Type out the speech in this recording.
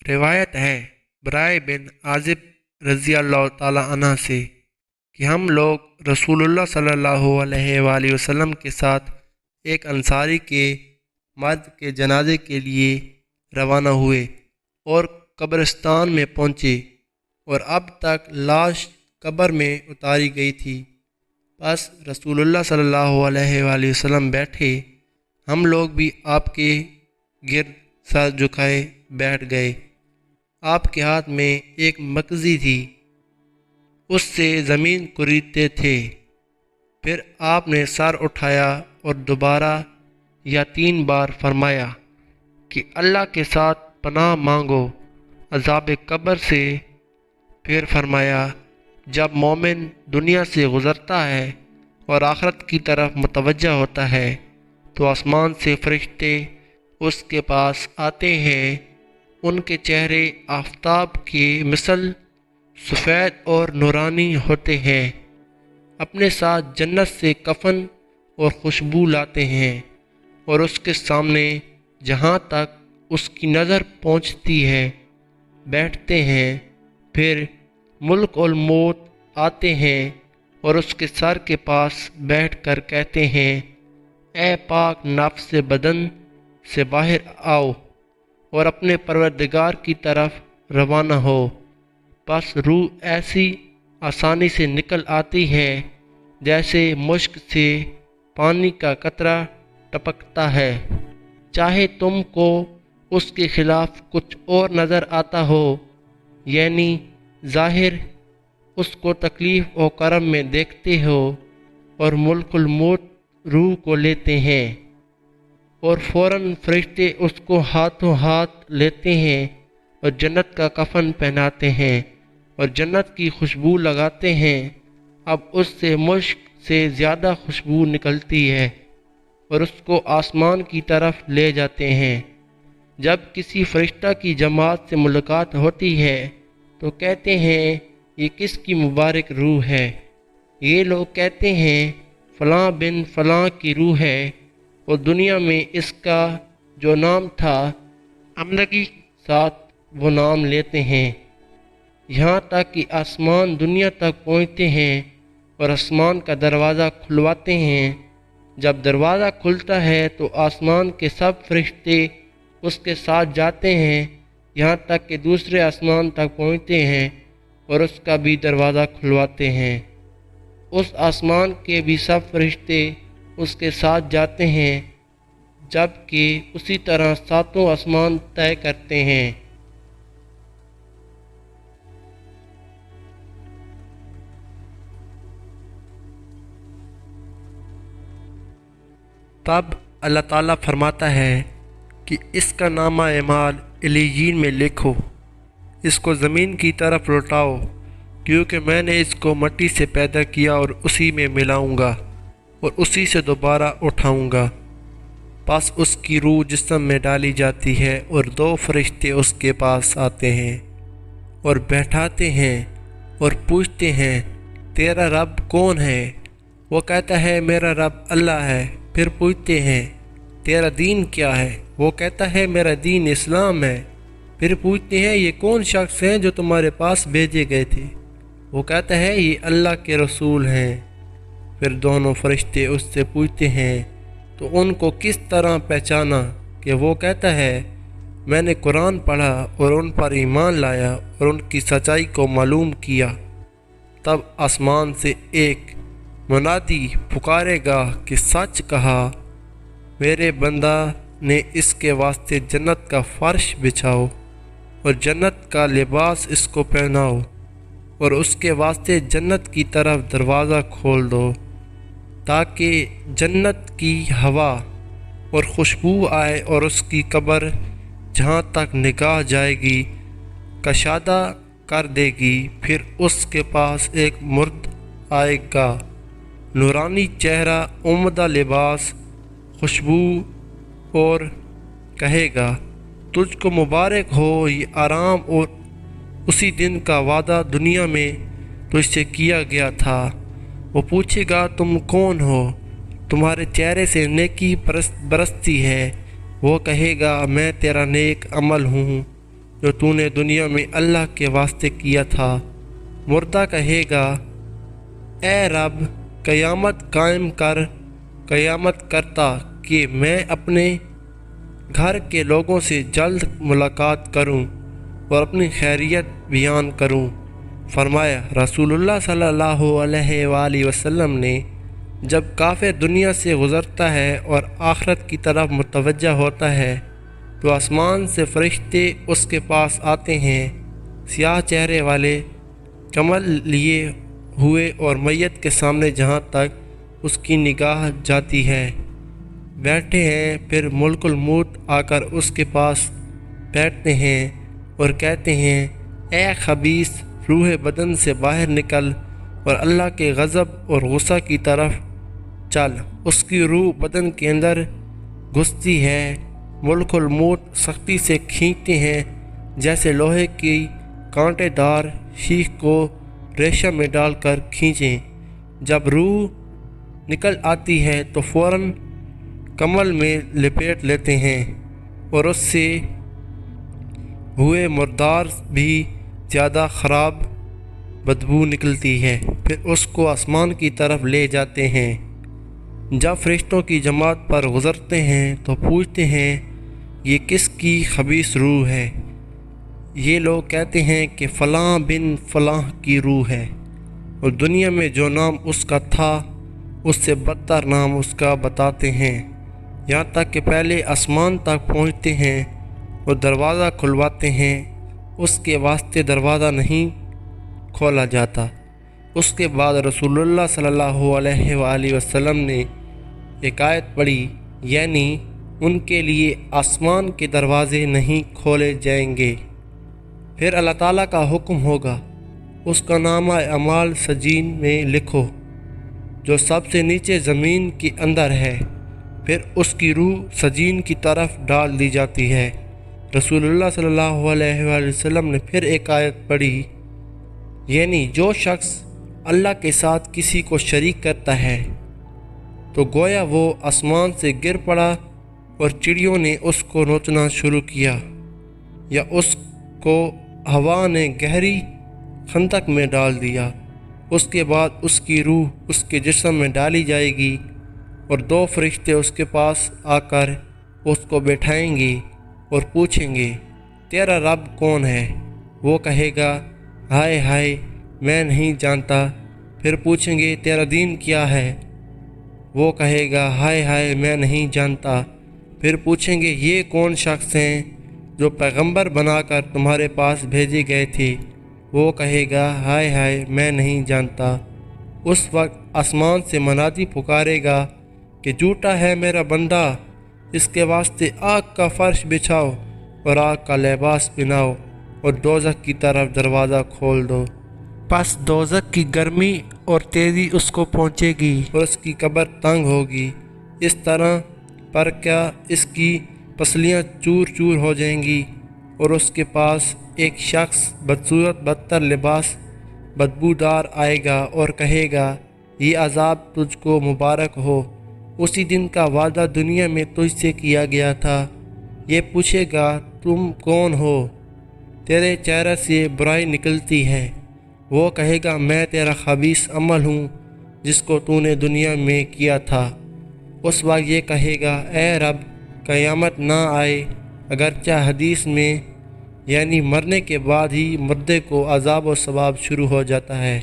روایت ہے برائے بن عازب رضی اللہ تعالی عنہ سے کہ ہم لوگ رسول اللہ صلی اللہ علیہ وآلہ وسلم کے ساتھ ایک انصاری کے مرد کے جنازے کے لیے روانہ ہوئے اور قبرستان میں پہنچے اور اب تک لاش قبر میں اتاری گئی تھی۔ بس رسول اللہ صلی اللہ علیہ وآلہ وسلم بیٹھے، ہم لوگ بھی آپ کے گرد سر جھکائے بیٹھ گئے۔ آپ کے ہاتھ میں ایک مکزی تھی، اس سے زمین کریدتے تھے۔ پھر آپ نے سر اٹھایا اور دوبارہ یا 3 بار فرمایا کہ اللہ کے ساتھ پناہ مانگو عذاب قبر سے۔ پھر فرمایا جب مومن دنیا سے گزرتا ہے اور آخرت کی طرف متوجہ ہوتا ہے تو آسمان سے فرشتے اس کے پاس آتے ہیں، ان کے چہرے آفتاب کی مثل سفید اور نورانی ہوتے ہیں، اپنے ساتھ جنت سے کفن اور خوشبو لاتے ہیں، اور اس کے سامنے جہاں تک اس کی نظر پہنچتی ہے بیٹھتے ہیں۔ پھر ملک الموت آتے ہیں اور اس کے سر کے پاس بیٹھ کر کہتے ہیں اے پاک نفس بدن سے باہر آؤ اور اپنے پروردگار کی طرف روانہ ہو۔ بس روح ایسی آسانی سے نکل آتی ہے جیسے مشک سے پانی کا قطرہ ٹپکتا ہے، چاہے تم کو اس کے خلاف کچھ اور نظر آتا ہو، یعنی ظاہر اس کو تکلیف و کرم میں دیکھتے ہو، اور ملک الموت روح کو لیتے ہیں اور فوراً فرشتے اس کو ہاتھوں ہاتھ لیتے ہیں اور جنت کا کفن پہناتے ہیں اور جنت کی خوشبو لگاتے ہیں۔ اب اس سے مشک سے زیادہ خوشبو نکلتی ہے اور اس کو آسمان کی طرف لے جاتے ہیں۔ جب کسی فرشتہ کی جماعت سے ملاقات ہوتی ہے تو کہتے ہیں یہ کس کی مبارک روح ہے؟ یہ لوگ کہتے ہیں فلاں بن فلاں کی روح ہے، اور دنیا میں اس کا جو نام تھا عمدگی ساتھ وہ نام لیتے ہیں، یہاں تک کہ آسمان دنیا تک پہنچتے ہیں اور آسمان کا دروازہ کھلواتے ہیں۔ جب دروازہ کھلتا ہے تو آسمان کے سب فرشتے اس کے ساتھ جاتے ہیں، یہاں تک کہ دوسرے آسمان تک پہنچتے ہیں اور اس کا بھی دروازہ کھلواتے ہیں۔ اس آسمان کے بھی سب فرشتے اس کے ساتھ جاتے ہیں، جب کہ اسی طرح 7 آسمان طے کرتے ہیں۔ تب اللہ تعالیٰ فرماتا ہے کہ اس کا نامہ اعمال علیین میں لکھو، اس کو زمین کی طرف لوٹاؤ، کیونکہ میں نے اس کو مٹی سے پیدا کیا اور اسی میں ملاؤں گا اور اسی سے دوبارہ اٹھاؤں گا۔ پس اس کی روح جسم میں ڈالی جاتی ہے اور 2 فرشتے اس کے پاس آتے ہیں اور بیٹھاتے ہیں اور پوچھتے ہیں تیرا رب کون ہے؟ وہ کہتا ہے میرا رب اللہ ہے۔ پھر پوچھتے ہیں تیرا دین کیا ہے؟ وہ کہتا ہے میرا دین اسلام ہے۔ پھر پوچھتے ہیں یہ کون شخص ہیں جو تمہارے پاس بھیجے گئے تھے؟ وہ کہتا ہے یہ اللہ کے رسول ہیں۔ پھر دونوں فرشتے اس سے پوچھتے ہیں تو ان کو کس طرح پہچانا؟ کہ وہ کہتا ہے میں نے قرآن پڑھا اور ان پر ایمان لایا اور ان کی سچائی کو معلوم کیا۔ تب آسمان سے ایک منادی پکارے گا کہ سچ کہا، میرے بندہ نے اس کے واسطے جنت کا فرش بچھاؤ اور جنت کا لباس اس کو پہناؤ اور اس کے واسطے جنت کی طرف دروازہ کھول دو تاکہ جنت کی ہوا اور خوشبو آئے اور اس کی قبر جہاں تک نگاہ جائے گی کشادہ کر دے گی۔ پھر اس کے پاس ایک مرد آئے گا، نورانی چہرہ، عمدہ لباس، خوشبو، اور کہے گا تجھ کو مبارک ہو، یہ آرام اور اسی دن کا وعدہ دنیا میں تجھ سے کیا گیا تھا۔ وہ پوچھے گا تم کون ہو؟ تمہارے چہرے سے نیکی برستی ہے۔ وہ کہے گا میں تیرا نیک عمل ہوں جو تو نے دنیا میں اللہ کے واسطے کیا تھا۔ مردہ کہے گا، اے رب قیامت قائم کر، قیامت کرتا کہ میں اپنے گھر کے لوگوں سے جلد ملاقات کروں اور اپنی خیریت بیان کروں۔ فرمایا رسول اللہ صلی اللہ علیہ وآلہ وسلم نے، جب کافر دنیا سے گزرتا ہے اور آخرت کی طرف متوجہ ہوتا ہے تو آسمان سے فرشتے اس کے پاس آتے ہیں، سیاہ چہرے والے، کمل لیے ہوئے، اور میت کے سامنے جہاں تک اس کی نگاہ جاتی ہے بیٹھے ہیں۔ پھر ملک الموت آ کر اس کے پاس بیٹھتے ہیں اور کہتے ہیں، اے خبیث، روح بدن سے باہر نکل اور اللہ کے غضب اور غصہ کی طرف چل۔ اس کی روح بدن کے اندر گھستی ہے، ملک الموت سختی سے کھینچتے ہیں جیسے لوہے کی کانٹے دار شیخ کو ریشم میں ڈال کر کھینچیں۔ جب روح نکل آتی ہے تو فوراً کمل میں لپیٹ لیتے ہیں اور اس سے ہوئے مردار بھی زیادہ خراب بدبو نکلتی ہے۔ پھر اس کو آسمان کی طرف لے جاتے ہیں۔ جب فرشتوں کی جماعت پر گزرتے ہیں تو پوچھتے ہیں، یہ کس کی خبیث روح ہے؟ یہ لوگ کہتے ہیں کہ فلاں بن فلاں کی روح ہے، اور دنیا میں جو نام اس کا تھا اس سے بدتر نام اس کا بتاتے ہیں، یہاں تک کہ پہلے آسمان تک پہنچتے ہیں اور دروازہ کھلواتے ہیں، اس کے واسطے دروازہ نہیں کھولا جاتا۔ اس کے بعد رسول اللہ صلی اللہ علیہ وآلہ وسلم نے ایک آیت پڑھی، یعنی ان کے لیے آسمان کے دروازے نہیں کھولے جائیں گے۔ پھر اللہ تعالیٰ کا حکم ہوگا، اس کا نامہ اعمال سجین میں لکھو جو سب سے نیچے زمین کے اندر ہے۔ پھر اس کی روح سجین کی طرف ڈال دی جاتی ہے۔ رسول اللہ صلی اللہ علیہ وآلہ وسلم نے پھر ایک آیت پڑھی، یعنی جو شخص اللہ کے ساتھ کسی کو شریک کرتا ہے تو گویا وہ آسمان سے گر پڑا اور چڑیوں نے اس کو نوچنا شروع کیا، یا اس کو ہوا نے گہری خندق میں ڈال دیا۔ اس کے بعد اس کی روح اس کے جسم میں ڈالی جائے گی اور دو فرشتے اس کے پاس آ کر اس کو بٹھائیں گے اور پوچھیں گے، تیرا رب کون ہے؟ وہ کہے گا، ہائے ہائے میں نہیں جانتا۔ پھر پوچھیں گے، تیرا دین کیا ہے؟ وہ کہے گا، ہائے ہائے میں نہیں جانتا۔ پھر پوچھیں گے، یہ کون شخص ہیں جو پیغمبر بنا کر تمہارے پاس بھیجے گئے تھے؟ وہ کہے گا، ہائے ہائے میں نہیں جانتا۔ اس وقت آسمان سے منادی پکارے گا کہ جھوٹا ہے میرا بندہ، اس کے واسطے آگ کا فرش بچھاؤ اور آگ کا لباس پہناؤ اور دوزخ کی طرف دروازہ کھول دو۔ پس دوزخ کی گرمی اور تیزی اس کو پہنچے گی اور اس کی قبر تنگ ہوگی، اس طرح پر کیا اس کی پسلیاں چور چور ہو جائیں گی، اور اس کے پاس ایک شخص بدصورت بدتر لباس بدبودار آئے گا اور کہے گا، یہ عذاب تجھ کو مبارک ہو، اسی دن کا وعدہ دنیا میں تجھ سے کیا گیا تھا۔ یہ پوچھے گا، تم کون ہو؟ تیرے چہرے سے برائی نکلتی ہے۔ وہ کہے گا، میں تیرا خبیث عمل ہوں جس کو تو نے دنیا میں کیا تھا۔ اس وقت یہ کہے گا، اے رب قیامت نہ آئے، اگرچہ حدیث میں یعنی مرنے کے بعد ہی مردے کو عذاب و ثواب شروع ہو جاتا ہے۔